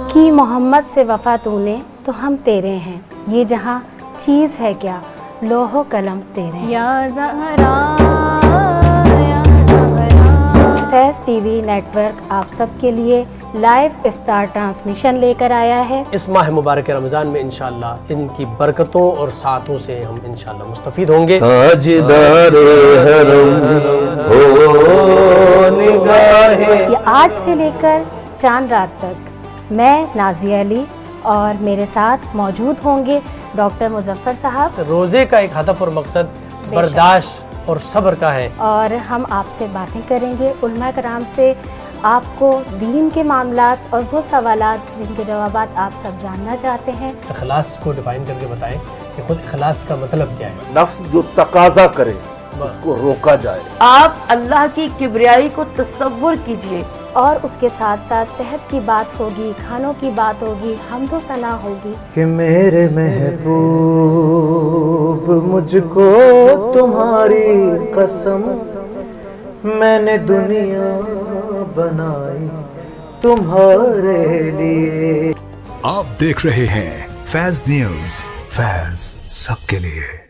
की मोहम्मद से वफा तूने तो हम तेरे हैं, ये जहाँ चीज़ है क्या लोहो कलम तेरे हैं। या ज़हरा या ज़हरा। फैज़ टीवी नेटवर्क आप सबके लिए लाइव इफ्तार ट्रांसमिशन लेकर आया है। इस माह मुबारक रमज़ान में इंशाअल्लाह इनकी बरकतों और साथों से हम इंशाअल्लाह मुस्तफ़ीद होंगे। ये आज से लेकर चांद रात तक मैं नाज़िया अली और मेरे साथ मौजूद होंगे डॉक्टर मुज़फ़्फ़र साहब। रोज़े का एक हदफ और मकसद बर्दाश्त और सब्र का है, और हम आपसे बातें करेंगे उलमा कराम से, आपको दीन के मामलात और वो सवालात जिनके जवाबात आप सब जानना चाहते हैं। इखलास को डिफाइन करके बताएं कि खुद इखलास का मतलब क्या है। नफ्स जो तकाजा करे उसको रोका जाए। आप अल्लाह की किबरियाई को तसव्वुर कीजिए। और उसके साथ साथ सेहत की बात होगी, खानों की बात होगी, हम्दो सना होगी। कि मेरे महबूब मुझको तुम्हारी कसम, मैंने दुनिया बनाई तुम्हारे लिए। आप देख रहे हैं फैज़ न्यूज़, फैज़ सबके लिए।